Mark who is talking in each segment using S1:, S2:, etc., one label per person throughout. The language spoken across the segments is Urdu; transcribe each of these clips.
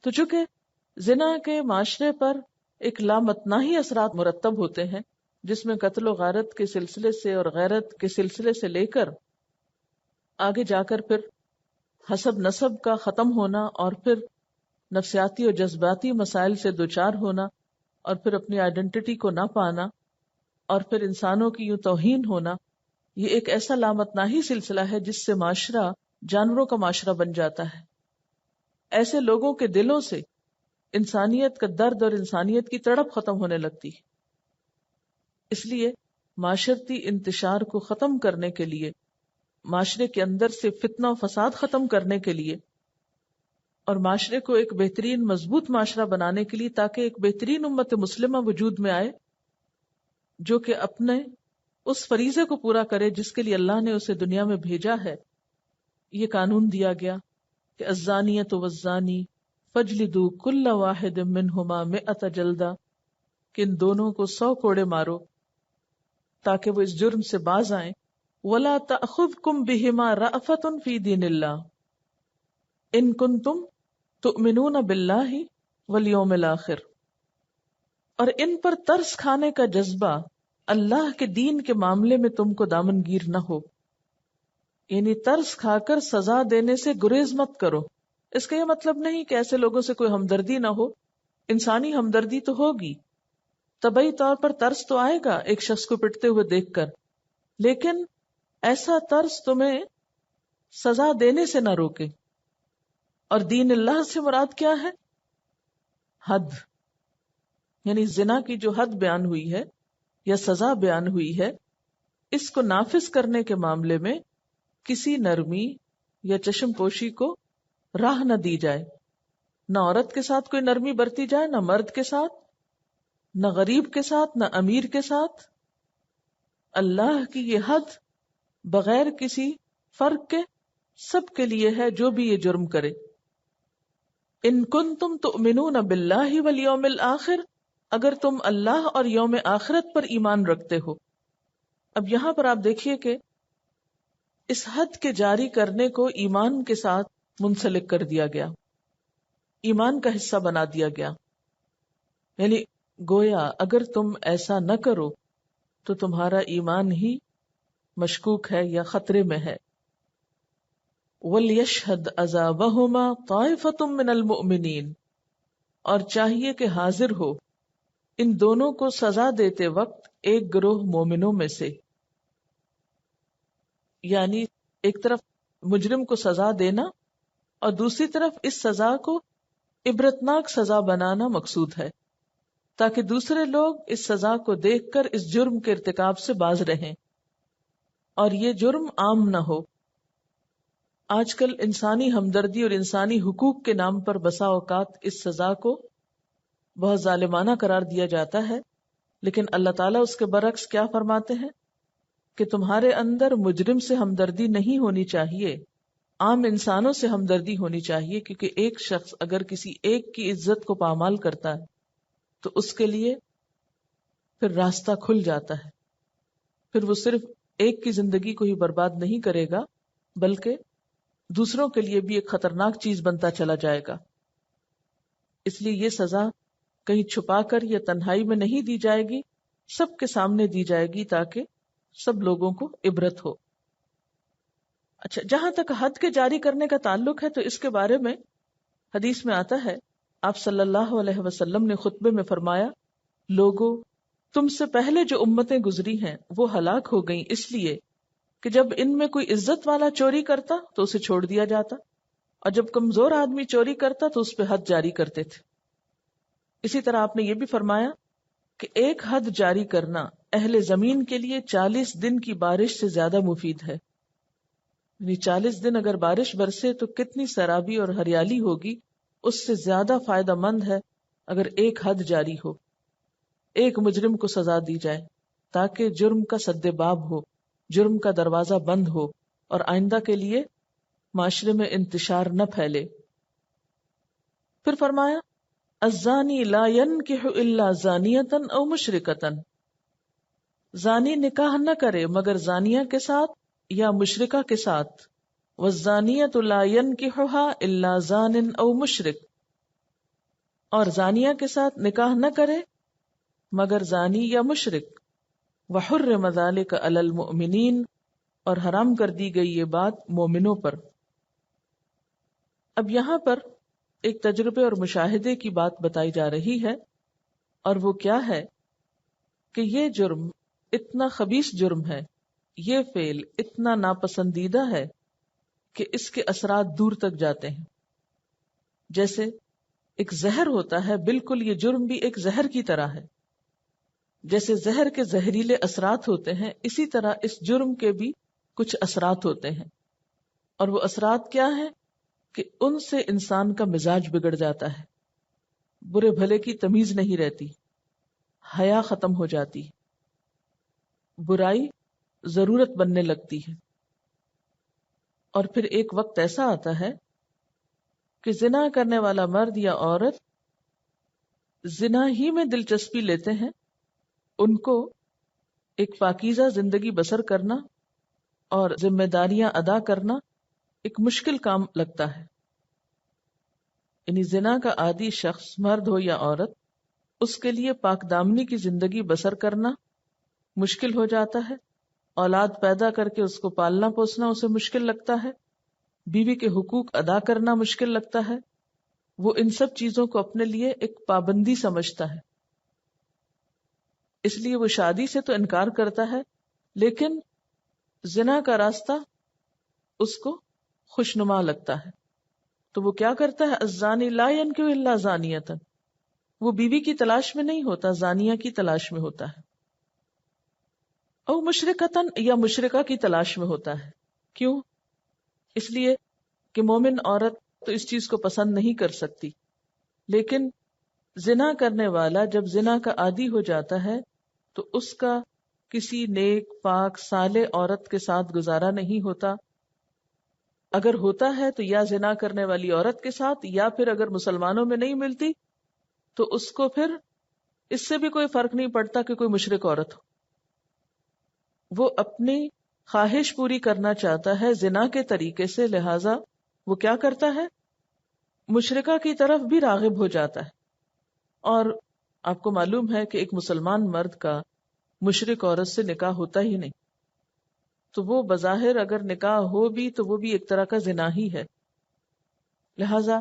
S1: تو چونکہ زنا کے معاشرے پر ایک لامتناہی اثرات مرتب ہوتے ہیں، جس میں قتل و غارت کے سلسلے سے اور غیرت کے سلسلے سے لے کر آگے جا کر پھر حسب نسب کا ختم ہونا، اور پھر نفسیاتی اور جذباتی مسائل سے دوچار ہونا، اور پھر اپنی آئیڈینٹی کو نہ پانا، اور پھر انسانوں کی یوں توہین ہونا، یہ ایک ایسا لامتناہی سلسلہ ہے جس سے معاشرہ جانوروں کا معاشرہ بن جاتا ہے. ایسے لوگوں کے دلوں سے انسانیت کا درد اور انسانیت کی تڑپ ختم ہونے لگتی ہے. اس لیے معاشرتی انتشار کو ختم کرنے کے لیے، معاشرے کے اندر سے فتنہ و فساد ختم کرنے کے لیے، اور معاشرے کو ایک بہترین مضبوط معاشرہ بنانے کے لیے، تاکہ ایک بہترین امت مسلمہ وجود میں آئے جو کہ اپنے اس فریضے کو پورا کرے جس کے لیے اللہ نے اسے دنیا میں بھیجا ہے، یہ قانون دیا گیا کہ الزانیۃ والزانی فاجلدوا کل واحد منہما 100 جلدہ، کہ ان دونوں کو 100 کوڑے مارو تاکہ وہ اس جرم سے باز آئیں. ولا تأخذکم بہما رأفۃ فی دین اللہ ان کنتم تؤمنون باللہ والیوم الآخر، اور ان پر ترس کھانے کا جذبہ اللہ کے دین کے معاملے میں تم کو دامن گیر نہ ہو. یعنی ترس کھا کر سزا دینے سے گریز مت کرو. اس کا یہ مطلب نہیں کہ ایسے لوگوں سے کوئی ہمدردی نہ ہو، انسانی ہمدردی تو ہوگی، طبعی طور پر ترس تو آئے گا ایک شخص کو پٹتے ہوئے دیکھ کر، لیکن ایسا ترس تمہیں سزا دینے سے نہ روکے. اور دین اللہ سے مراد کیا ہے؟ حد، یعنی زنا کی جو حد بیان ہوئی ہے یا سزا بیان ہوئی ہے، اس کو نافذ کرنے کے معاملے میں کسی نرمی یا چشم پوشی کو راہ نہ دی جائے. نہ عورت کے ساتھ کوئی نرمی برتی جائے، نہ مرد کے ساتھ، نہ غریب کے ساتھ، نہ امیر کے ساتھ. اللہ کی یہ حد بغیر کسی فرق کے سب کے لیے ہے جو بھی یہ جرم کرے. ان کنتم تؤمنون باللہ والیوم الآخر، اگر تم اللہ اور یوم آخرت پر ایمان رکھتے ہو. اب یہاں پر آپ دیکھیے کہ اس حد کے جاری کرنے کو ایمان کے ساتھ منسلک کر دیا گیا، ایمان کا حصہ بنا دیا گیا. یعنی گویا اگر تم ایسا نہ کرو تو تمہارا ایمان ہی مشکوک ہے یا خطرے میں ہے. وَلْيَشْهَدْ عَذَابَهُمَا طَائِفَةٌ مِّنَ الْمُؤْمِنِينَ، اور چاہیے کہ حاضر ہو ان دونوں کو سزا دیتے وقت ایک گروہ مومنوں میں سے. یعنی ایک طرف مجرم کو سزا دینا اور دوسری طرف اس سزا کو عبرتناک سزا بنانا مقصود ہے، تاکہ دوسرے لوگ اس سزا کو دیکھ کر اس جرم کے ارتکاب سے باز رہیں اور یہ جرم عام نہ ہو. آج کل انسانی ہمدردی اور انسانی حقوق کے نام پر بسا اوقات اس سزا کو بہت ظالمانہ قرار دیا جاتا ہے، لیکن اللہ تعالیٰ اس کے برعکس کیا فرماتے ہیں کہ تمہارے اندر مجرم سے ہمدردی نہیں ہونی چاہیے، عام انسانوں سے ہمدردی ہونی چاہیے، کیونکہ ایک شخص اگر کسی ایک کی عزت کو پامال کرتا ہے تو اس کے لیے پھر راستہ کھل جاتا ہے. پھر وہ صرف ایک کی زندگی کو ہی برباد نہیں کرے گا بلکہ دوسروں کے لیے بھی ایک خطرناک چیز بنتا چلا جائے گا. اس لیے یہ سزا کہیں چھپا کر یا تنہائی میں نہیں دی جائے گی، سب کے سامنے دی جائے گی تاکہ سب لوگوں کو عبرت ہو. اچھا، جہاں تک حد کے جاری کرنے کا تعلق ہے تو اس کے بارے میں حدیث میں آتا ہے، آپ صلی اللہ علیہ وسلم نے خطبے میں فرمایا، لوگو تم سے پہلے جو امتیں گزری ہیں وہ ہلاک ہو گئیں اس لیے کہ جب ان میں کوئی عزت والا چوری کرتا تو اسے چھوڑ دیا جاتا، اور جب کمزور آدمی چوری کرتا تو اس پہ حد جاری کرتے تھے. اسی طرح آپ نے یہ بھی فرمایا کہ ایک حد جاری کرنا اہل زمین کے لیے 40 دن کی بارش سے زیادہ مفید ہے. یعنی 40 دن اگر بارش برسے تو کتنی سیرابی اور ہریالی ہوگی، اس سے زیادہ فائدہ مند ہے اگر ایک حد جاری ہو، ایک مجرم کو سزا دی جائے تاکہ جرم کا سد باب ہو، جرم کا دروازہ بند ہو اور آئندہ کے لیے معاشرے میں انتشار نہ پھیلے. پھر فرمایا، الزانی لا ينکح الا زانیۃ او مشرکۃ، زانی نکاح نہ کرے مگر زانیہ کے ساتھ یا مشرکہ کے ساتھ. والزانیۃ لا ينکحها الا زان او مشرک، اور زانیہ کے ساتھ نکاح نہ کرے مگر زانی یا مشرک، وحرم ذلک علی المؤمنین، اور حرام کر دی گئی یہ بات مومنوں پر۔ اب یہاں پر ایک تجربے اور مشاہدے کی بات بتائی جا رہی ہے، اور وہ کیا ہے کہ یہ جرم اتنا خبیث جرم ہے، یہ فعل اتنا ناپسندیدہ ہے کہ اس کے اثرات دور تک جاتے ہیں۔ جیسے ایک زہر ہوتا ہے، بالکل یہ جرم بھی ایک زہر کی طرح ہے۔ جیسے زہر کے زہریلے اثرات ہوتے ہیں، اسی طرح اس جرم کے بھی کچھ اثرات ہوتے ہیں، اور وہ اثرات کیا ہیں کہ ان سے انسان کا مزاج بگڑ جاتا ہے، برے بھلے کی تمیز نہیں رہتی، حیا ختم ہو جاتی ہے، برائی ضرورت بننے لگتی ہے، اور پھر ایک وقت ایسا آتا ہے کہ زنا کرنے والا مرد یا عورت زنا ہی میں دلچسپی لیتے ہیں، ان کو ایک پاکیزہ زندگی بسر کرنا اور ذمہ داریاں ادا کرنا ایک مشکل کام لگتا ہے۔ یعنی زنا کا عادی شخص، مرد ہو یا عورت، اس کے لیے پاک دامنی کی زندگی بسر کرنا مشکل ہو جاتا ہے، اولاد پیدا کر کے اس کو پالنا پوسنا اسے مشکل لگتا ہے، بیوی کے حقوق ادا کرنا مشکل لگتا ہے، وہ ان سب چیزوں کو اپنے لیے ایک پابندی سمجھتا ہے، اس لیے وہ شادی سے تو انکار کرتا ہے، لیکن زنا کا راستہ اس کو خوشنما لگتا ہے، تو وہ کیا کرتا ہے؟ الزانی لا ينکح الا زانیۃ، وہ بیوی کی تلاش میں نہیں ہوتا، زانیہ کی تلاش میں ہوتا ہے، او مشرکتن، یا مشرکہ کی تلاش میں ہوتا ہے۔ کیوں؟ اس لیے کہ مومن عورت تو اس چیز کو پسند نہیں کر سکتی، لیکن زنا کرنے والا جب زنا کا عادی ہو جاتا ہے تو اس کا کسی نیک پاک صالح عورت کے ساتھ گزارا نہیں ہوتا، اگر ہوتا ہے تو یا زنا کرنے والی عورت کے ساتھ، یا پھر اگر مسلمانوں میں نہیں ملتی تو اس کو پھر اس سے بھی کوئی فرق نہیں پڑتا کہ کوئی مشرک عورت ہو، وہ اپنی خواہش پوری کرنا چاہتا ہے زنا کے طریقے سے، لہٰذا وہ کیا کرتا ہے؟ مشرکہ کی طرف بھی راغب ہو جاتا ہے۔ اور آپ کو معلوم ہے کہ ایک مسلمان مرد کا مشرک عورت سے نکاح ہوتا ہی نہیں، تو وہ بظاہر اگر نکاح ہو بھی تو وہ بھی ایک طرح کا زنا ہی ہے، لہذا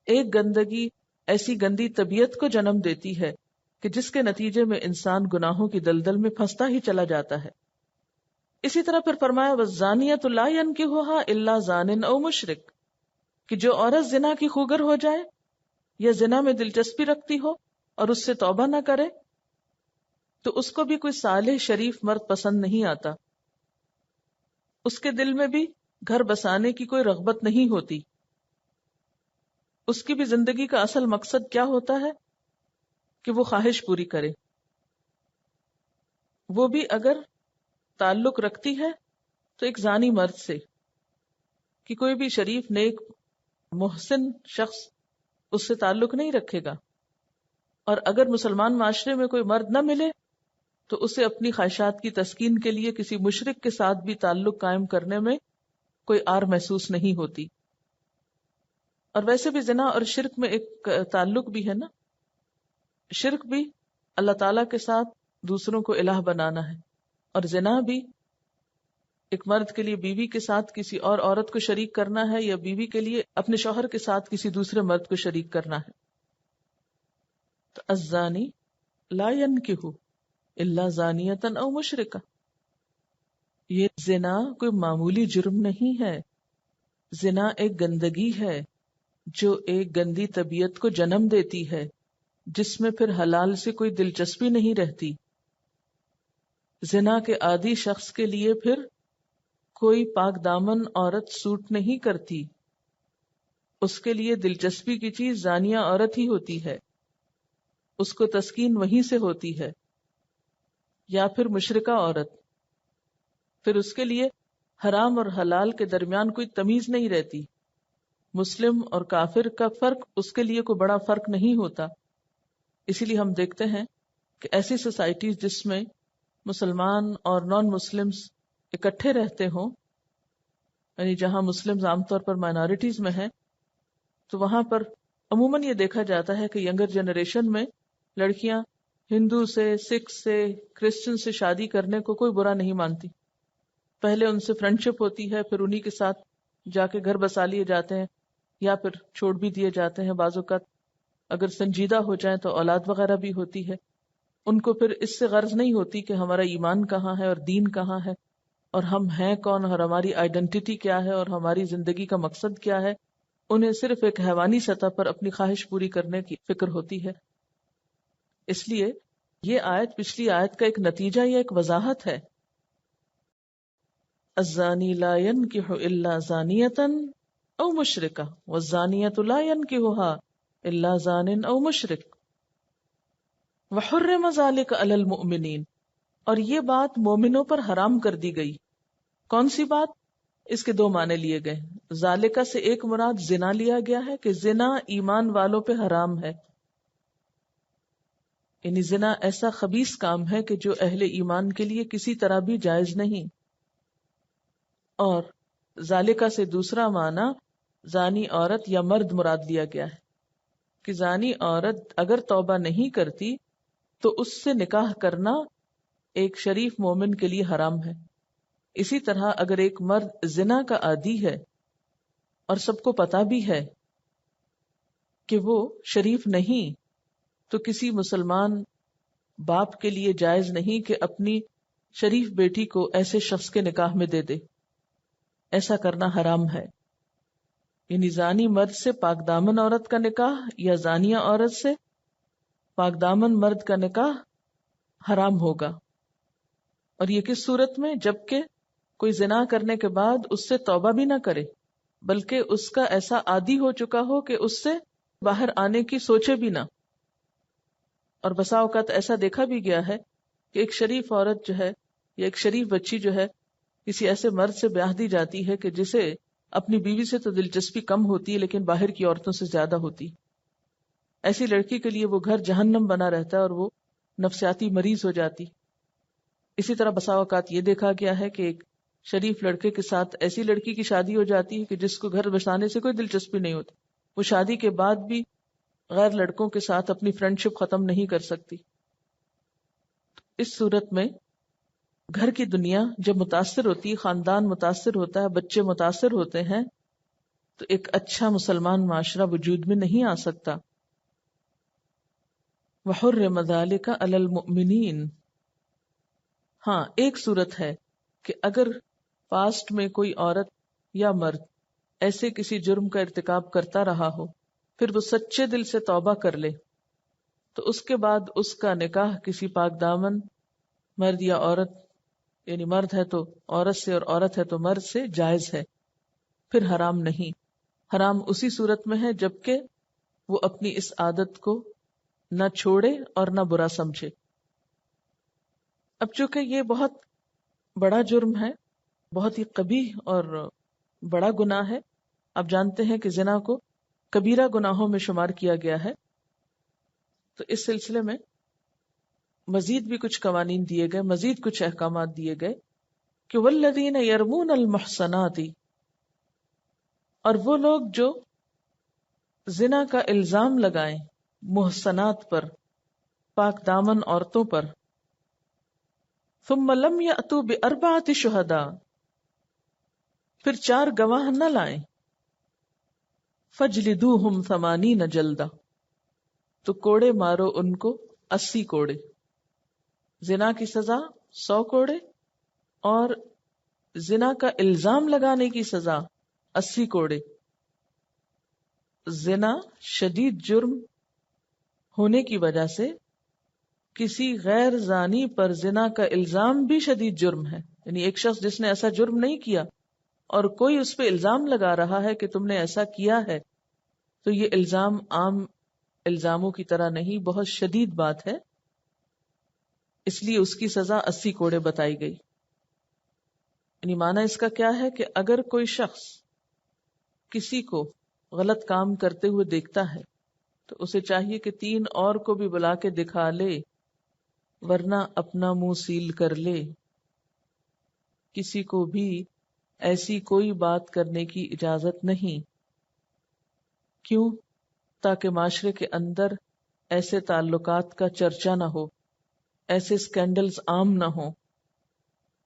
S1: ایک گندگی ایسی گندی طبیعت کو جنم دیتی ہے کہ جس کے نتیجے میں انسان گناہوں کی دلدل میں پھنستا ہی چلا جاتا ہے۔ اسی طرح پھر فرمایا وَالزَّانِيَةُ لَا يَنكِحُهَا إِلَّا زَانٍ أَوْ مُشْرِكٌ، کہ جو عورت زنا کی خوگر ہو جائے یا زنا میں دلچسپی رکھتی ہو اور اس سے توبہ نہ کرے تو اس کو بھی کوئی صالح شریف مرد پسند نہیں آتا، اس کے دل میں بھی گھر بسانے کی کوئی رغبت نہیں ہوتی، اس کی بھی زندگی کا اصل مقصد کیا ہوتا ہے کہ وہ خواہش پوری کرے، وہ بھی اگر تعلق رکھتی ہے تو ایک زانی مرد سے، کہ کوئی بھی شریف نیک محسن شخص اس سے تعلق نہیں رکھے گا، اور اگر مسلمان معاشرے میں کوئی مرد نہ ملے تو اسے اپنی خواہشات کی تسکین کے لیے کسی مشرک کے ساتھ بھی تعلق قائم کرنے میں کوئی آر محسوس نہیں ہوتی۔ اور ویسے بھی زنا اور شرک میں ایک تعلق بھی ہے نا، شرک بھی اللہ تعالیٰ کے ساتھ دوسروں کو الہ بنانا ہے، اور زنا بھی ایک مرد کے لیے بیوی کے ساتھ کسی اور عورت کو شریک کرنا ہے، یا بیوی کے لیے اپنے شوہر کے ساتھ کسی دوسرے مرد کو شریک کرنا ہے۔ تو الزانی لا ينکح الا زانیۃ او مشرکہ، یہ زنا کوئی معمولی جرم نہیں ہے، زنا ایک گندگی ہے جو ایک گندی طبیعت کو جنم دیتی ہے، جس میں پھر حلال سے کوئی دلچسپی نہیں رہتی۔ زنا کے عادی شخص کے لیے پھر کوئی پاک دامن عورت سوٹ نہیں کرتی، اس کے لیے دلچسپی کی چیز زانیہ عورت ہی ہوتی ہے، اس کو تسکین وہیں سے ہوتی ہے، یا پھر مشرکہ عورت، پھر اس کے لیے حرام اور حلال کے درمیان کوئی تمیز نہیں رہتی، مسلم اور کافر کا فرق اس کے لیے کوئی بڑا فرق نہیں ہوتا۔ اسی لیے ہم دیکھتے ہیں کہ ایسی سوسائٹیز جس میں مسلمان اور نان مسلمز اکٹھے رہتے ہوں، یعنی جہاں مسلمز عام طور پر مائنارٹیز میں ہیں، تو وہاں پر عموماً یہ دیکھا جاتا ہے کہ ینگر جنریشن میں لڑکیاں ہندو سے، سکھ سے، کرسچن سے شادی کرنے کو کوئی برا نہیں مانتی. پہلے ان سے فرینڈ شپ ہوتی ہے، پھر انہی کے ساتھ جا کے گھر بسا لیے جاتے ہیں یا پھر چھوڑ بھی دیے جاتے ہیں. بعض اوقات اگر سنجیدہ ہو جائیں تو اولاد وغیرہ بھی ہوتی ہے. ان کو پھر اس سے غرض نہیں ہوتی کہ ہمارا ایمان کہاں ہے اور دین کہاں ہے اور ہم ہیں کون اور ہماری آئیڈینٹی کیا ہے اور ہماری زندگی کا مقصد کیا ہے. انہیں صرف ایک حیوانی سطح پر اپنی خواہش پوری کرنے کی فکر ہوتی ہے. اس لیے یہ آیت پچھلی آیت کا ایک نتیجہ یا ایک وضاحت ہے. الزانی لا ينکح الا زانیۃ او مشرکہ والزانیۃ لا ينکحها الا زان او مشرک وحرم ذلک علی المؤمنین، اور یہ بات مومنوں پر حرام کر دی گئی. کون سی بات؟ اس کے دو معنی لیے گئے. ذالکہ سے ایک مراد زنا لیا گیا ہے کہ زنا ایمان والوں پہ حرام ہے، یعنی زنا ایسا خبیث کام ہے کہ جو اہل ایمان کے لیے کسی طرح بھی جائز نہیں. اور ذالکہ سے دوسرا معنی زانی عورت یا مرد مراد لیا گیا ہے کہ زانی عورت اگر توبہ نہیں کرتی تو اس سے نکاح کرنا ایک شریف مومن کے لیے حرام ہے. اسی طرح اگر ایک مرد زنا کا عادی ہے اور سب کو پتا بھی ہے کہ وہ شریف نہیں، تو کسی مسلمان باپ کے لیے جائز نہیں کہ اپنی شریف بیٹی کو ایسے شخص کے نکاح میں دے دے. ایسا کرنا حرام ہے. یعنی زانی مرد سے پاک دامن عورت کا نکاح یا زانیہ عورت سے پاک دامن مرد کا نکاح حرام ہوگا. اور یہ کس صورت میں؟ جبکہ کوئی زنا کرنے کے بعد اس سے توبہ بھی نہ کرے، بلکہ اس کا ایسا عادی ہو چکا ہو کہ اس سے باہر آنے کی سوچے بھی نہ. اور بسا اوقات ایسا دیکھا بھی گیا ہے کہ ایک شریف عورت جو ہے یا ایک شریف بچی جو ہے کسی ایسے مرد سے بیاہ دی جاتی ہے کہ جسے اپنی بیوی سے تو دلچسپی کم ہوتی ہے لیکن باہر کی عورتوں سے زیادہ ہوتی. ایسی لڑکی کے لیے وہ گھر جہنم بنا رہتا ہے اور وہ نفسیاتی مریض ہو جاتی. اسی طرح بسا اوقات یہ دیکھا گیا ہے کہ ایک شریف لڑکے کے ساتھ ایسی لڑکی کی شادی ہو جاتی ہے کہ جس کو گھر بسانے سے کوئی دلچسپی نہیں ہوتی. وہ شادی کے بعد بھی غیر لڑکوں کے ساتھ اپنی فرینڈ شپ ختم نہیں کر سکتی. اس صورت میں گھر کی دنیا جب متاثر ہوتی ہے، خاندان متاثر ہوتا ہے، بچے متاثر ہوتے ہیں، تو ایک اچھا مسلمان معاشرہ وجود میں نہیں آ سکتا. وَحُرِّمَ ذَلِكَ عَلَى الْمُؤْمِنِينَ. ہاں ایک صورت ہے کہ اگر پاسٹ میں کوئی عورت یا مرد ایسے کسی جرم کا ارتکاب کرتا رہا ہو، پھر وہ سچے دل سے توبہ کر لے، تو اس کے بعد اس کا نکاح کسی پاک دامن مرد یا عورت، یعنی مرد ہے تو عورت سے اور عورت ہے تو مرد سے جائز ہے، پھر حرام نہیں. حرام اسی صورت میں ہے جبکہ وہ اپنی اس عادت کو نہ چھوڑے اور نہ برا سمجھے. اب چونکہ یہ بہت بڑا جرم ہے، بہت ہی قبیح اور بڑا گناہ ہے. آپ جانتے ہیں کہ زنا کو کبیرہ گناہوں میں شمار کیا گیا ہے. تو اس سلسلے میں مزید بھی کچھ قوانین دیے گئے، مزید کچھ احکامات دیے گئے کہ والذین یرمون المحصنات، اور وہ لوگ جو زنا کا الزام لگائیں محصنات پر، پاک دامن عورتوں پر، ثم لم یأتوا بأربعة شہداء، پھر 4 گواہ نہ لائیں، فجلدوہم 80 جلدہ، تو کوڑے مارو ان کو 80 کوڑے. زنا کی سزا 100 کوڑے اور زنا کا الزام لگانے کی سزا 80 کوڑے. زنا شدید جرم ہونے کی وجہ سے کسی غیر زانی پر زنا کا الزام بھی شدید جرم ہے. یعنی ایک شخص جس نے ایسا جرم نہیں کیا اور کوئی اس پہ الزام لگا رہا ہے کہ تم نے ایسا کیا ہے، تو یہ الزام عام الزاموں کی طرح نہیں، بہت شدید بات ہے. اس لیے اس کی سزا 80 کوڑے بتائی گئی. یعنی معنی اس کا کیا ہے کہ اگر کوئی شخص کسی کو غلط کام کرتے ہوئے دیکھتا ہے تو اسے چاہیے کہ 3 اور کو بھی بلا کے دکھا لے، ورنہ اپنا منہ سیل کر لے. کسی کو بھی ایسی کوئی بات کرنے کی اجازت نہیں. کیوں؟ تاکہ معاشرے کے اندر ایسے تعلقات کا چرچا نہ ہو، ایسے سکینڈلز عام نہ ہوں،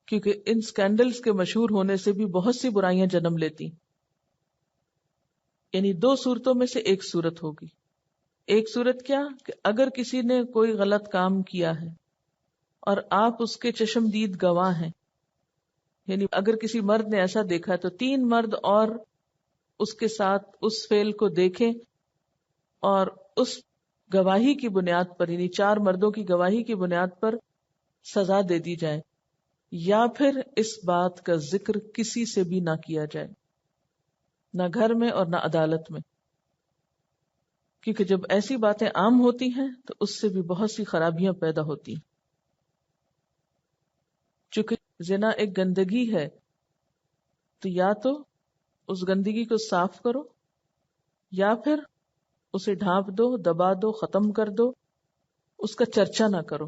S1: کیونکہ ان سکینڈلز کے مشہور ہونے سے بھی بہت سی برائیاں جنم لیتی. یعنی دو صورتوں میں سے ایک صورت ہوگی. ایک صورت کیا کہ اگر کسی نے کوئی غلط کام کیا ہے اور آپ اس کے چشمدید گواہ ہیں، یعنی اگر کسی مرد نے ایسا دیکھا ہے تو 3 مرد اور اس کے ساتھ اس فعل کو دیکھیں اور اس گواہی کی بنیاد پر، یعنی 4 مردوں کی گواہی کی بنیاد پر سزا دے دی جائے، یا پھر اس بات کا ذکر کسی سے بھی نہ کیا جائے، نہ گھر میں اور نہ عدالت میں. کیونکہ جب ایسی باتیں عام ہوتی ہیں تو اس سے بھی بہت سی خرابیاں پیدا ہوتی ہیں. چونکہ زنا ایک گندگی ہے تو یا تو اس گندگی کو صاف کرو یا پھر اسے ڈھانپ دو، دبا دو، ختم کر دو، اس کا چرچا نہ کرو.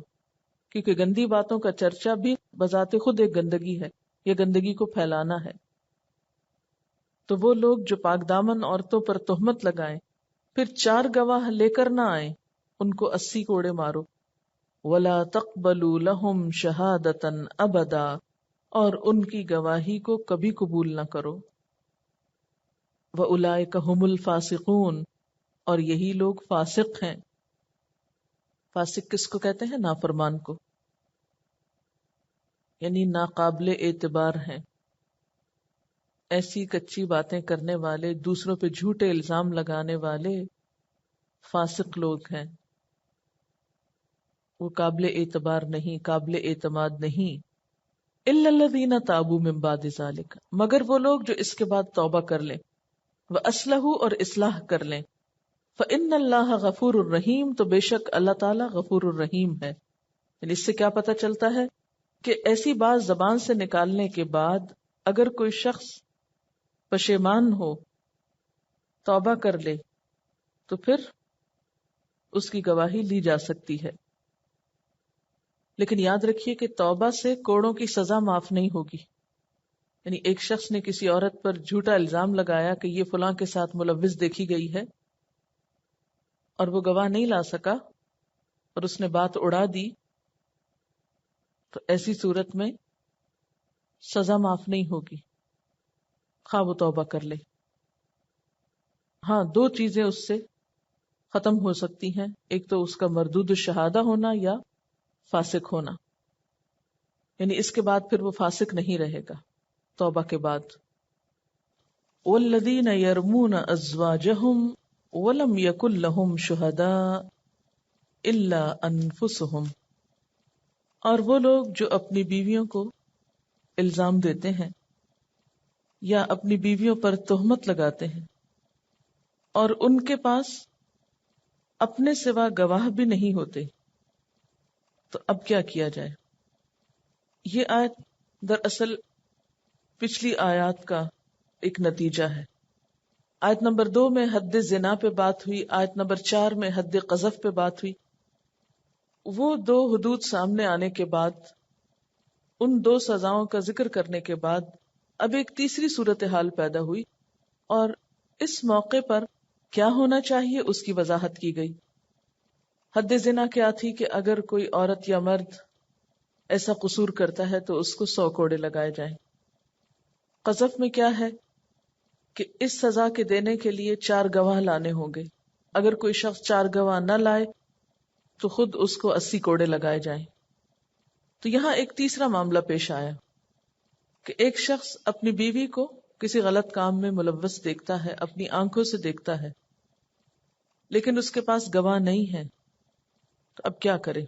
S1: کیونکہ گندی باتوں کا چرچا بھی بذات خود ایک گندگی ہے، یہ گندگی کو پھیلانا ہے. تو وہ لوگ جو پاک دامن عورتوں پر تہمت لگائیں پھر 4 گواہ لے کر نہ آئیں، ان کو 80 کوڑے مارو. وَلَا تَقْبَلُوا لَهُمْ شَهَادَةً أَبَدًا، اور ان کی گواہی کو کبھی قبول نہ کرو. وَأُولَئِكَ هُمُ الْفَاسِقُونَ، اور یہی لوگ فاسق ہیں. فاسق کس کو کہتے ہیں؟ نافرمان کو، یعنی ناقابل اعتبار ہیں. ایسی کچی باتیں کرنے والے، دوسروں پہ جھوٹے الزام لگانے والے فاسق لوگ ہیں. وہ قابل اعتبار نہیں، قابل اعتماد نہیں. الا الذین تابوا من بعد ذلک، مگر وہ لوگ جو اس کے بعد توبہ کر لیں، واصلحوا، اور اصلاح کر لیں. فإن اللہ غفور الرحیم، تو بے شک اللہ تعالی غفور الرحیم ہے. یعنی اس سے کیا پتہ چلتا ہے کہ ایسی بات زبان سے نکالنے کے بعد اگر کوئی شخص پشیمان ہو، توبہ کر لے، تو پھر اس کی گواہی لی جا سکتی ہے. لیکن یاد رکھیے کہ توبہ سے کوڑوں کی سزا معاف نہیں ہوگی. یعنی ایک شخص نے کسی عورت پر جھوٹا الزام لگایا کہ یہ فلاں کے ساتھ ملوث دیکھی گئی ہے، اور وہ گواہ نہیں لا سکا اور اس نے بات اڑا دی، تو ایسی صورت میں سزا معاف نہیں ہوگی، خواہ وہ توبہ کر لے. ہاں 2 چیزیں اس سے ختم ہو سکتی ہیں، ایک تو اس کا مردود الشہادہ ہونا یا فاسق ہونا. یعنی اس کے بعد پھر وہ فاسق نہیں رہے گا توبہ کے بعد. والذین یرمون ازواجہم ولم یکن لہم شہداء الا انفسہم، اور وہ لوگ جو اپنی بیویوں کو الزام دیتے ہیں یا اپنی بیویوں پر تہمت لگاتے ہیں اور ان کے پاس اپنے سوا گواہ بھی نہیں ہوتے، تو اب کیا کیا جائے؟ یہ آیت دراصل پچھلی آیات کا ایک نتیجہ ہے. آیت نمبر 2 میں حد زنا پہ بات ہوئی، آیت نمبر 4 میں حد قذف پہ بات ہوئی. وہ 2 حدود سامنے آنے کے بعد، ان 2 سزاؤں کا ذکر کرنے کے بعد اب ایک تیسری صورتحال پیدا ہوئی، اور اس موقع پر کیا ہونا چاہیے اس کی وضاحت کی گئی. حد زنا کیا تھی کہ اگر کوئی عورت یا مرد ایسا قصور کرتا ہے تو اس کو 100 کوڑے لگائے جائیں. قذف میں کیا ہے کہ اس سزا کے دینے کے لیے 4 گواہ لانے ہوں گے. اگر کوئی شخص 4 گواہ نہ لائے تو خود اس کو 80 کوڑے لگائے جائیں. تو یہاں ایک تیسرا معاملہ پیش آیا کہ ایک شخص اپنی بیوی کو کسی غلط کام میں ملوث دیکھتا ہے، اپنی آنکھوں سے دیکھتا ہے، لیکن اس کے پاس گواہ نہیں ہے. تو اب کیا کرے؟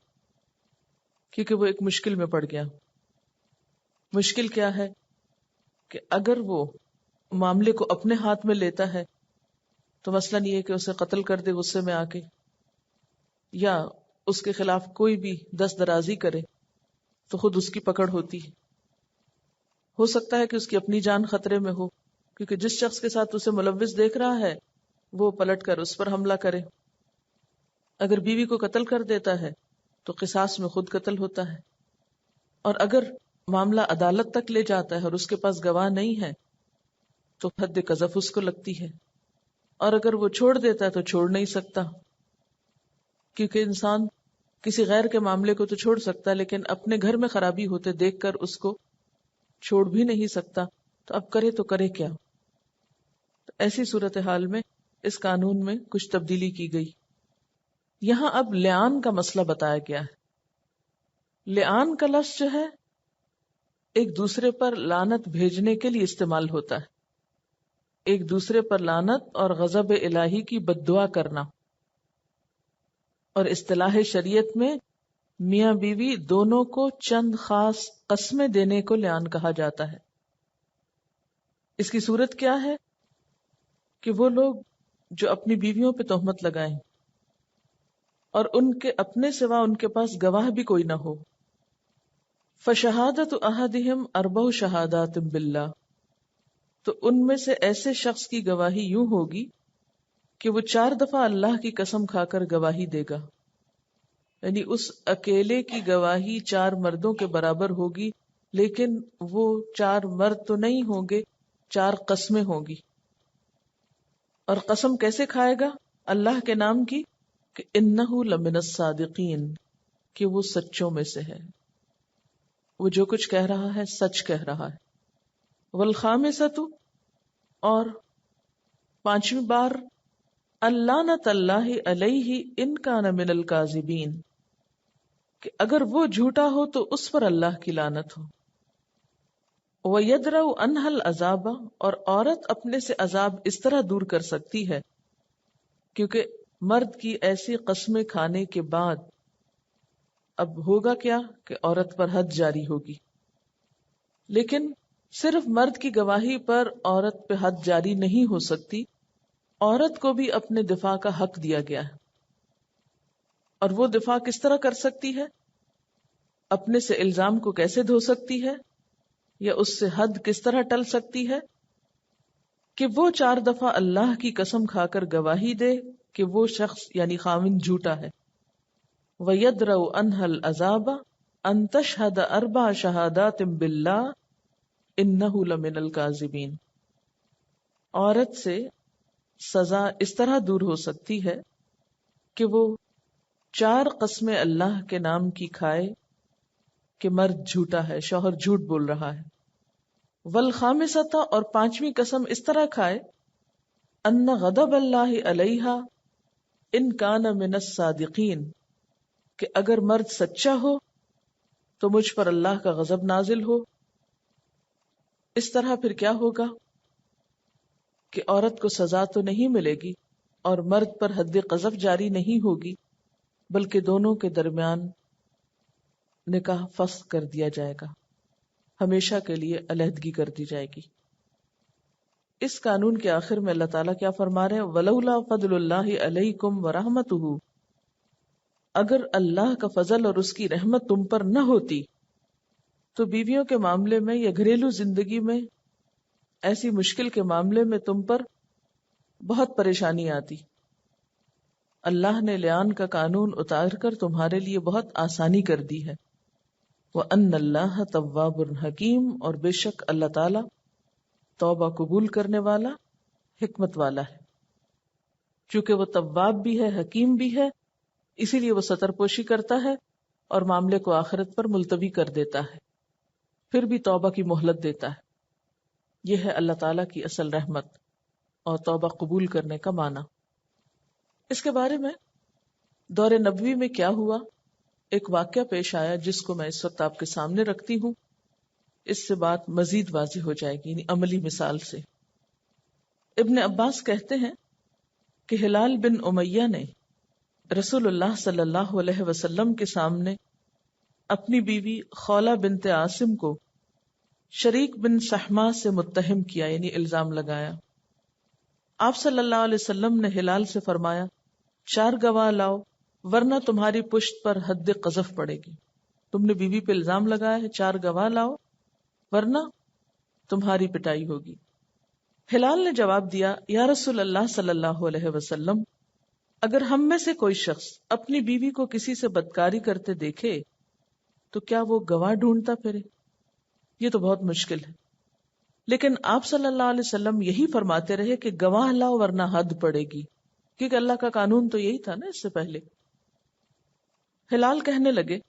S1: کیونکہ وہ ایک مشکل میں پڑ گیا. مشکل کیا ہے کہ اگر وہ معاملے کو اپنے ہاتھ میں لیتا ہے تو مثلاً یہ کہ اسے قتل کر دے غصے میں آ کے، یا اس کے خلاف کوئی بھی دست درازی کرے تو خود اس کی پکڑ ہوتی ہے. ہو سکتا ہے کہ اس کی اپنی جان خطرے میں ہو، کیونکہ جس شخص کے ساتھ اسے ملوث دیکھ رہا ہے وہ پلٹ کر اس پر حملہ کرے. اگر بیوی کو قتل کر دیتا ہے تو قصاص میں خود قتل ہوتا ہے. اور اگر معاملہ عدالت تک لے جاتا ہے اور اس کے پاس گواہ نہیں ہے تو حد قذف اس کو لگتی ہے. اور اگر وہ چھوڑ دیتا ہے تو چھوڑ نہیں سکتا، کیونکہ انسان کسی غیر کے معاملے کو تو چھوڑ سکتا ہے لیکن اپنے گھر میں خرابی ہوتے دیکھ کر اس کو چھوڑ بھی نہیں سکتا، تو اب کرے تو کرے کیا؟ تو ایسی صورتحال میں اس قانون میں کچھ تبدیلی کی گئی۔ یہاں اب لعان کا مسئلہ بتایا گیا ہے۔ لعان کا لفظ جو ہے ایک دوسرے پر لعنت بھیجنے کے لیے استعمال ہوتا ہے، ایک دوسرے پر لعنت اور غضب الہی کی بد دعا کرنا، اور اصطلاح شریعت میں میاں بیوی دونوں کو چند خاص قسمیں دینے کو لعان کہا جاتا ہے۔ اس کی صورت کیا ہے کہ وہ لوگ جو اپنی بیویوں پہ تہمت لگائیں اور ان کے اپنے سوا ان کے پاس گواہ بھی کوئی نہ ہو، فشہادت احدہم اربع شہادات باللہ، تو ان میں سے ایسے شخص کی گواہی یوں ہوگی کہ وہ 4 دفعہ اللہ کی قسم کھا کر گواہی دے گا، یعنی اس اکیلے کی گواہی 4 مردوں کے برابر ہوگی، لیکن وہ 4 مرد تو نہیں ہوں گے، 4 قسمیں ہوں گی۔ اور قسم کیسے کھائے گا؟ اللہ کے نام کی، کہ انہ لمن الصادقین، کہ وہ سچوں میں سے ہے، وہ جو کچھ کہہ رہا ہے سچ کہہ رہا ہے۔ والخامسۃ، اور 5ویں بار، اللعنۃ اللہ علیہ ان کان من الکاذبین، کہ اگر وہ جھوٹا ہو تو اس پر اللہ کی لعنت ہو۔ وَيَدْرَوْ عَنْهَا الْعَذَابَ، اور عورت اپنے سے عذاب اس طرح دور کر سکتی ہے کیونکہ مرد کی ایسی قسمیں کھانے کے بعد اب ہوگا کیا کہ عورت پر حد جاری ہوگی، لیکن صرف مرد کی گواہی پر عورت پہ حد جاری نہیں ہو سکتی، عورت کو بھی اپنے دفاع کا حق دیا گیا ہے۔ اور وہ دفاع کس طرح کر سکتی ہے؟ اپنے سے الزام کو کیسے دھو سکتی ہے، یا اس سے حد کس طرح ٹل سکتی ہے؟ کہ وہ 4 دفعہ اللہ کی قسم کھا کر گواہی دے کہ وہ شخص یعنی خاوند جھوٹا ہے۔ وَيَدْرَوْ عَنْهَا الْعَذَابَ أَن تَشْهَدَ 4 شَهَادَاتٍ بِاللَّهِ إِنَّهُ لَمِنَ الْكَاذِبِينَ، عورت سے سزا اس طرح دور ہو سکتی ہے کہ وہ 4 قسمیں اللہ کے نام کی کھائے کہ مرد جھوٹا ہے، شوہر جھوٹ بول رہا ہے۔ والخامسۃ، اور 5ویں قسم اس طرح کھائے، ان غضب اللہ علیہا ان کان من الصادقین، کہ اگر مرد سچا ہو تو مجھ پر اللہ کا غضب نازل ہو۔ اس طرح پھر کیا ہوگا کہ عورت کو سزا تو نہیں ملے گی اور مرد پر حد قذف جاری نہیں ہوگی، بلکہ دونوں کے درمیان نکاح فسخ کر دیا جائے گا، ہمیشہ کے لیے علیحدگی کر دی جائے گی۔ اس قانون کے آخر میں اللہ تعالیٰ کیا فرما رہے ہیں؟ وَلَوْلَا فَضْلُ اللَّهِ عَلَيْكُمْ وَرَحْمَتُهُ، اگر اللہ کا فضل اور اس کی رحمت تم پر نہ ہوتی تو بیویوں کے معاملے میں یا گھریلو زندگی میں ایسی مشکل کے معاملے میں تم پر بہت پریشانی آتی۔ اللہ نے لعان کا قانون اتار کر تمہارے لیے بہت آسانی کر دی ہے۔ وَأَنَّ اللَّهَ تَوَّابٌ حَكِيمٌ، اور بے شک اللہ تعالی توبہ قبول کرنے والا، حکمت والا ہے۔ چونکہ وہ تواب بھی ہے، حکیم بھی ہے، اسی لیے وہ ستر پوشی کرتا ہے اور معاملے کو آخرت پر ملتوی کر دیتا ہے، پھر بھی توبہ کی مہلت دیتا ہے۔ یہ ہے اللہ تعالیٰ کی اصل رحمت اور توبہ قبول کرنے کا معنی۔ اس کے بارے میں دور نبوی میں کیا ہوا، ایک واقعہ پیش آیا جس کو میں اس وقت آپ کے سامنے رکھتی ہوں، اس سے بات مزید واضح ہو جائے گی، یعنی عملی مثال سے۔ ابن عباس کہتے ہیں کہ ہلال بن امیہ نے رسول اللہ صلی اللہ علیہ وسلم کے سامنے اپنی بیوی خولہ بنت عاصم کو شریک بن سحما سے متہم کیا، یعنی الزام لگایا۔ آپ صلی اللہ علیہ وسلم نے ہلال سے فرمایا 4 گواہ لاؤ ورنہ تمہاری پشت پر حد قذف پڑے گی۔ تم نے بیوی پہ الزام لگایا ہے، 4 گواہ لاؤ ورنہ تمہاری پٹائی ہوگی۔ ہلال نے جواب دیا، یا رسول اللہ صلی اللہ علیہ وسلم، اگر ہم میں سے کوئی شخص اپنی بیوی کو کسی سے بدکاری کرتے دیکھے تو کیا وہ گواہ ڈھونڈتا پھرے؟ یہ تو بہت مشکل ہے، لیکن آپ صلی اللہ علیہ وسلم یہی فرماتے رہے کہ گواہ لاؤ ورنہ حد پڑے گی، کیونکہ اللہ کا قانون تو یہی تھا نا اس سے پہلے۔ ہلال کہنے لگے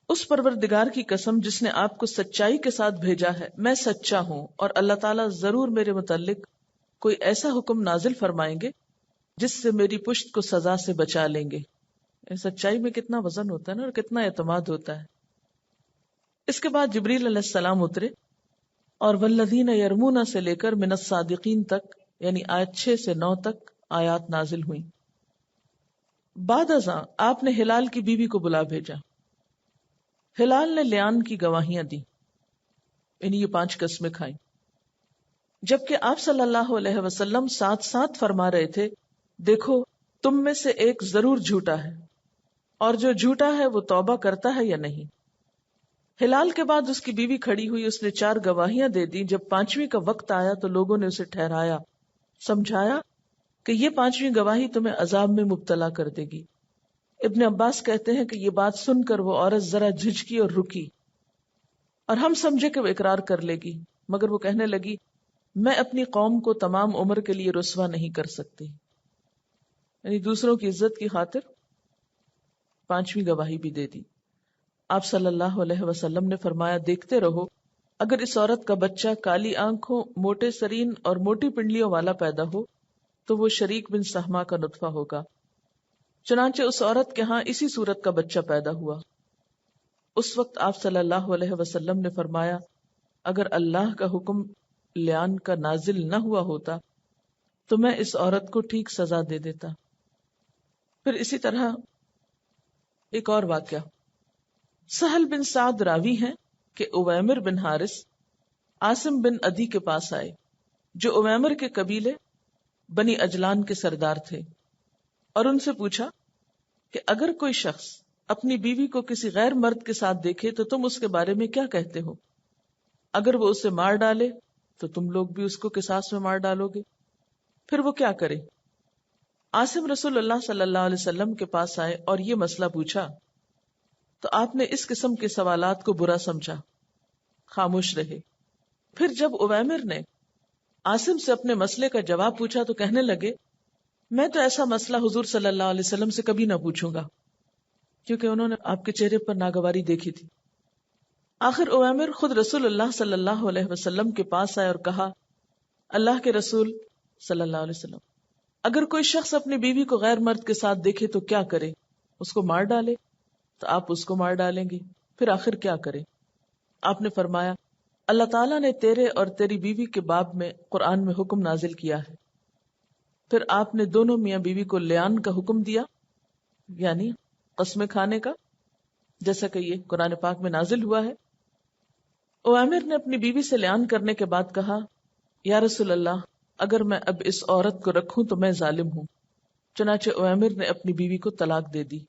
S1: اس پروردگار کی قسم جس نے آپ کو سچائی کے ساتھ بھیجا ہے، میں سچا ہوں اور اللہ تعالیٰ ضرور میرے متعلق کوئی ایسا حکم نازل فرمائیں گے جس سے میری پشت کو سزا سے بچا لیں گے۔ سچائی میں کتنا وزن ہوتا ہے نا، اور کتنا اعتماد ہوتا ہے۔ اس کے بعد جبریل علیہ السلام اترے اور والذین یرمون سے لے کر من الصادقین تک، یعنی آیت 6 سے 9 تک آیات نازل ہوئیں۔ بعد ازاں آپ نے ہلال کی بیوی کو بلا بھیجا۔ ہلال نے لیان کی گواہیاں دی، یعنی یہ 5 قسمیں کھائیں، جبکہ آپ صلی اللہ علیہ وسلم ساتھ ساتھ فرما رہے تھے دیکھو تم میں سے ایک ضرور جھوٹا ہے، اور جو جھوٹا ہے وہ توبہ کرتا ہے یا نہیں۔ ہلال کے بعد اس کی بیوی کھڑی ہوئی، اس نے 4 گواہیاں دے دی۔ جب 5ویں کا وقت آیا تو لوگوں نے اسے ٹھہرایا، سمجھایا کہ یہ 5ویں گواہی تمہیں عذاب میں مبتلا کر دے گی۔ ابن عباس کہتے ہیں کہ یہ بات سن کر وہ عورت ذرا جھجکی اور رکی، اور ہم سمجھے کہ وہ اقرار کر لے گی، مگر وہ کہنے لگی میں اپنی قوم کو تمام عمر کے لیے رسوا نہیں کر سکتی، یعنی دوسروں کی عزت کی خاطر 5ویں گواہی بھی دے دی۔ آپ صلی اللہ علیہ وسلم نے فرمایا دیکھتے رہو، اگر اس عورت کا بچہ کالی آنکھوں، موٹے سرین اور موٹی پنڈلیوں والا پیدا ہو تو وہ شریک بن سہما کا نطفہ ہوگا۔ چنانچہ اس عورت کے ہاں اسی صورت کا بچہ پیدا ہوا۔ اس وقت آپ صلی اللہ علیہ وسلم نے فرمایا اگر اللہ کا حکم لیان کا نازل نہ ہوا ہوتا تو میں اس عورت کو ٹھیک سزا دے دیتا۔ پھر اسی طرح ایک اور واقعہ، سہل بن سعد راوی ہیں کہ اویمر بن حارث عاصم بن عدی کے پاس آئے، جو اویمر کے قبیلے بنی اجلان کے سردار تھے، اور ان سے پوچھا کہ اگر کوئی شخص اپنی بیوی کو کسی غیر مرد کے ساتھ دیکھے تو تم اس کے بارے میں کیا کہتے ہو؟ اگر وہ اسے مار ڈالے تو تم لوگ بھی اس کو قصاص میں مار ڈالو گے، پھر وہ کیا کرے؟ عاصم رسول اللہ صلی اللہ علیہ وسلم کے پاس آئے اور یہ مسئلہ پوچھا تو آپ نے اس قسم کے سوالات کو برا سمجھا، خاموش رہے۔ پھر جب اویمر نے عاصم سے اپنے مسئلے کا جواب پوچھا تو کہنے لگے میں تو ایسا مسئلہ حضور صلی اللہ علیہ وسلم سے کبھی نہ پوچھوں گا، کیونکہ انہوں نے آپ کے چہرے پر ناگواری دیکھی تھی۔ آخر اویمر خود رسول اللہ صلی اللہ علیہ وسلم کے پاس آئے اور کہا اللہ کے رسول صلی اللہ علیہ وسلم، اگر کوئی شخص اپنی بیوی کو غیر مرد کے ساتھ دیکھے تو کیا کرے؟ اس کو مار ڈالے؟ تو آپ اس کو مار ڈالیں گے، پھر آخر کیا کرے؟ آپ نے فرمایا اللہ تعالیٰ نے تیرے اور تیری بیوی کے باب میں قرآن میں حکم نازل کیا ہے۔ پھر آپ نے دونوں میاں بیوی کو لیان کا حکم دیا، یعنی قسمیں کھانے کا، جیسا کہ یہ قرآن پاک میں نازل ہوا ہے۔ اوامر نے اپنی بیوی سے لیان کرنے کے بعد کہا یا رسول اللہ اگر میں اب اس عورت کو رکھوں تو میں ظالم ہوں۔ چنانچہ اوامر نے اپنی بیوی کو طلاق دے دی،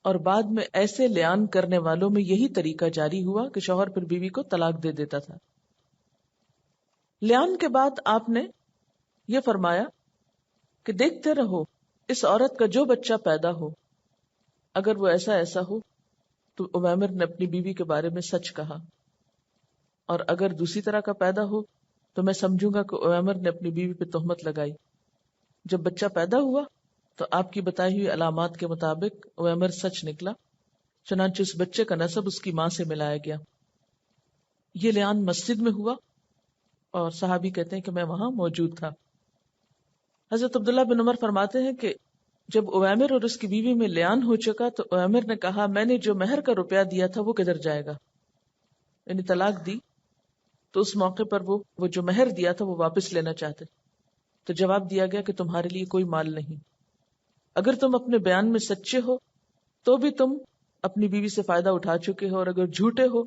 S1: اور بعد میں ایسے لیان کرنے والوں میں یہی طریقہ جاری ہوا کہ شوہر پھر بیوی کو طلاق دے دیتا تھا۔ لیان کے بعد آپ نے یہ فرمایا کہ دیکھتے رہو اس عورت کا جو بچہ پیدا ہو، اگر وہ ایسا ہو تو اوامر نے اپنی بیوی کے بارے میں سچ کہا، اور اگر دوسری طرح کا پیدا ہو تو میں سمجھوں گا کہ اوامر نے اپنی بیوی پہ تہمت لگائی۔ جب بچہ پیدا ہوا تو آپ کی بتائی ہوئی علامات کے مطابق اوامر سچ نکلا، چنانچہ اس بچے کا نسب اس کی ماں سے ملایا گیا۔ یہ لیان مسجد میں ہوا، اور صحابی کہتے ہیں کہ میں وہاں موجود تھا۔ حضرت عبداللہ بن عمر فرماتے ہیں کہ جب اوامر اور اس کی بیوی میں لیان ہو چکا تو اوامر نے کہا میں نے جو مہر کا روپیہ دیا تھا وہ کدھر جائے گا؟ یعنی طلاق دی تو اس موقع پر وہ جو مہر دیا تھا وہ واپس لینا چاہتے، تو جواب دیا گیا کہ تمہارے لیے کوئی مال نہیں، اگر تم اپنے بیان میں سچے ہو تو بھی تم اپنی بیوی سے فائدہ اٹھا چکے ہو، اور اگر جھوٹے ہو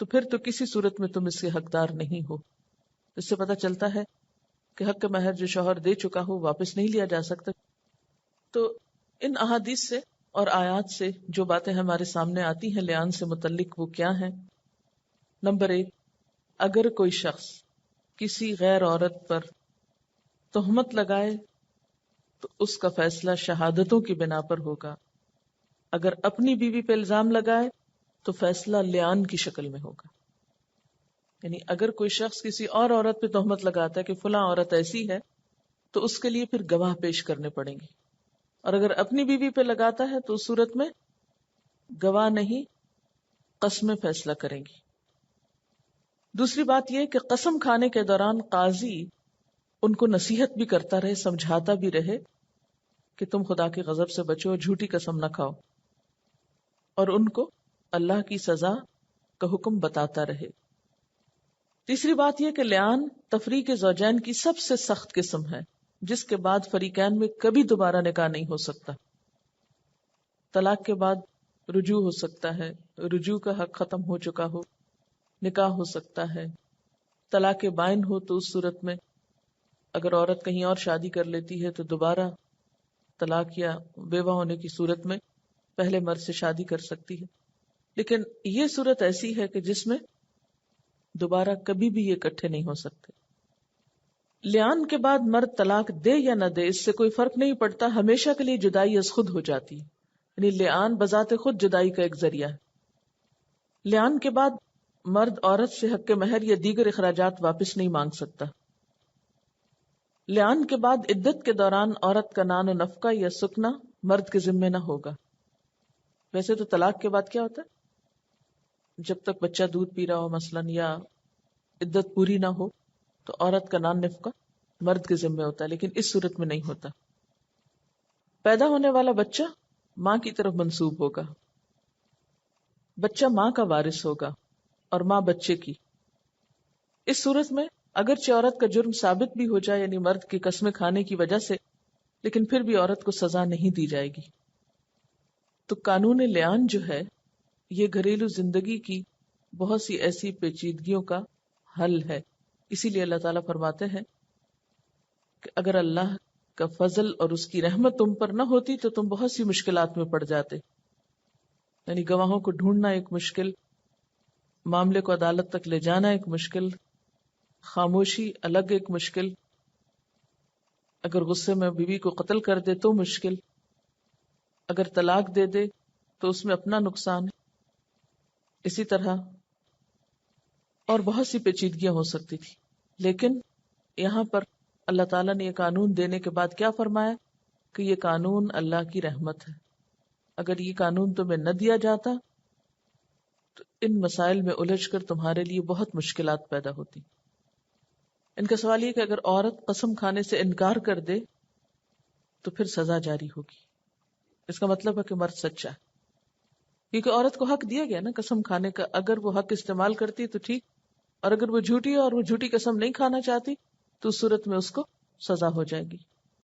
S1: تو پھر تو کسی صورت میں تم اس کے حقدار نہیں ہو۔ اس سے پتہ چلتا ہے کہ حق مہر جو شوہر دے چکا ہو واپس نہیں لیا جا سکتا۔ تو ان احادیث سے اور آیات سے جو باتیں ہمارے سامنے آتی ہیں لیان سے متعلق وہ کیا ہیں؟ نمبر 1، اگر کوئی شخص کسی غیر عورت پر تہمت لگائے تو اس کا فیصلہ شہادتوں کی بنا پر ہوگا، اگر اپنی بیوی پہ الزام لگائے تو فیصلہ لیان کی شکل میں ہوگا، یعنی اگر کوئی شخص کسی اور عورت پہ تہمت لگاتا ہے کہ فلاں عورت ایسی ہے تو اس کے لیے پھر گواہ پیش کرنے پڑیں گے، اور اگر اپنی بیوی پہ لگاتا ہے تو اس صورت میں گواہ نہیں، قسمیں فیصلہ کریں گی۔ دوسری بات یہ کہ قسم کھانے کے دوران قاضی ان کو نصیحت بھی کرتا رہے، سمجھاتا بھی رہے کہ تم خدا کے غضب سے بچو اور جھوٹی قسم نہ کھاؤ، اور ان کو اللہ کی سزا کا حکم بتاتا رہے۔ تیسری بات یہ کہ لعان تفریق زوجین کی سب سے سخت قسم ہے، جس کے بعد فریقین میں کبھی دوبارہ نکاح نہیں ہو سکتا۔ طلاق کے بعد رجوع ہو سکتا ہے، رجوع کا حق ختم ہو چکا ہو، نکاح ہو سکتا ہے۔ طلاق بائن ہو تو اس صورت میں اگر عورت کہیں اور شادی کر لیتی ہے تو دوبارہ طلاق یا بیوہ ہونے کی صورت میں پہلے مرد سے شادی کر سکتی ہے، لیکن یہ صورت ایسی ہے کہ جس میں دوبارہ کبھی بھی یہ اکٹھے نہیں ہو سکتے۔ لعان کے بعد مرد طلاق دے یا نہ دے اس سے کوئی فرق نہیں پڑتا، ہمیشہ کے لیے جدائی از خود ہو جاتی ہے، یعنی لعان بذات خود جدائی کا ایک ذریعہ ہے۔ لعان کے بعد مرد عورت سے حق مہر یا دیگر اخراجات واپس نہیں مانگ سکتا۔ لعان کے بعد عدت کے دوران عورت کا نان و نفقہ یا سکنا مرد کے ذمے نہ ہوگا۔ ویسے تو طلاق کے بعد کیا ہوتا ہے، جب تک بچہ دودھ پی رہا ہو مثلاً یا عدت پوری نہ ہو تو عورت کا نان نفقہ مرد کے ذمے ہوتا ہے، لیکن اس صورت میں نہیں ہوتا۔ پیدا ہونے والا بچہ ماں کی طرف منسوب ہوگا، بچہ ماں کا وارث ہوگا اور ماں بچے کی۔ اس صورت میں اگرچہ عورت کا جرم ثابت بھی ہو جائے، یعنی مرد کی قسمیں کھانے کی وجہ سے، لیکن پھر بھی عورت کو سزا نہیں دی جائے گی۔ تو قانون لعان جو ہے یہ گھریلو زندگی کی بہت سی ایسی پیچیدگیوں کا حل ہے۔ اسی لیے اللہ تعالیٰ فرماتے ہیں کہ اگر اللہ کا فضل اور اس کی رحمت تم پر نہ ہوتی تو تم بہت سی مشکلات میں پڑ جاتے، یعنی گواہوں کو ڈھونڈنا ایک مشکل، معاملے کو عدالت تک لے جانا ایک مشکل، خاموشی الگ ایک مشکل، اگر غصے میں بیوی کو قتل کر دے تو مشکل، اگر طلاق دے دے تو اس میں اپنا نقصان ہے، اسی طرح اور بہت سی پیچیدگیاں ہو سکتی تھی۔ لیکن یہاں پر اللہ تعالیٰ نے یہ قانون دینے کے بعد کیا فرمایا کہ یہ قانون اللہ کی رحمت ہے، اگر یہ قانون تمہیں نہ دیا جاتا تو ان مسائل میں الجھ کر تمہارے لیے بہت مشکلات پیدا ہوتی۔ ان کا سوال یہ کہ اگر عورت قسم کھانے سے انکار کر دے تو پھر سزا جاری ہوگی، اس کا مطلب ہے کہ مرد سچا ہے، کیونکہ عورت کو حق دیا گیا نا قسم کھانے کا، اگر وہ حق استعمال کرتی تو ٹھیک، اور اگر وہ جھوٹی اور وہ جھوٹی قسم نہیں کھانا چاہتی تو اس صورت میں اس کو سزا ہو جائے گی۔